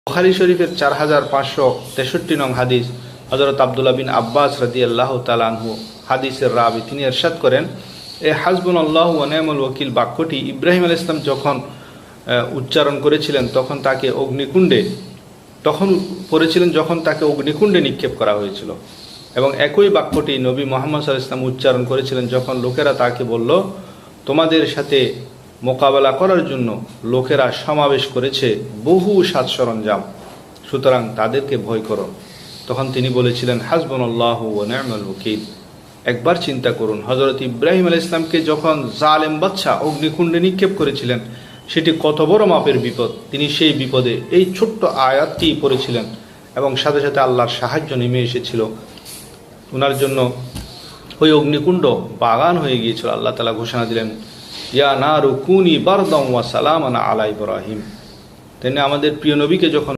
বুখারী শরীফের 4563 নং হাদিস হযরত আব্দুল্লাহ বিন আব্বাস রাদিয়াল্লাহু তাআলা আনহু হাদিসের রাবি তিনি ইরশাদ করেন, এ হাসবুনাল্লাহু ওয়া নি'মাল ওয়াকিল বাক্যটি ইব্রাহিম আলাইহিস সালাম যখন উচ্চারণ করেছিলেন তখন তাকে অগ্নিকুণ্ডে নিক্ষেপ করা হয়েছিল। এবং একই বাক্যটি নবী মুহাম্মদ সাল্লাল্লাহু আলাইহি ওয়াসাল্লাম উচ্চারণ করেছিলেন যখন লোকেরা তাকে বলল, তোমাদের সাথে মোকাবেলা করার জন্য লোকেরা সমাবেশ করেছে বহু সাজ সরঞ্জাম, সুতরাং তাদেরকে ভয় করো। তখন তিনি বলেছিলেন, হাসবুনাল্লাহু ওয়া নি'মাল ওয়াকিল। একবার চিন্তা করুন, হযরত ইব্রাহিম আলাইহিস সালামকে যখন জালেম বাদশা অগ্নিকুণ্ডে নিক্ষেপ করেছিলেন সেটি কত বড় মাপের বিপদ। তিনি সেই বিপদে এই ছোট্ট আয়াতটি পড়েছিলেন এবং সাথে সাথে আল্লাহর সাহায্য নেমে এসেছিল। ওনার জন্য ওই অগ্নিকুণ্ড বাগান হয়ে গিয়েছিল। আল্লাহ তাআলা ঘোষণা দিলেন, ইয়া নারু কুনি বারদাম ওয়া সালামান আলা ইব্রাহিম। তিনি আমাদের প্রিয় নবীকে যখন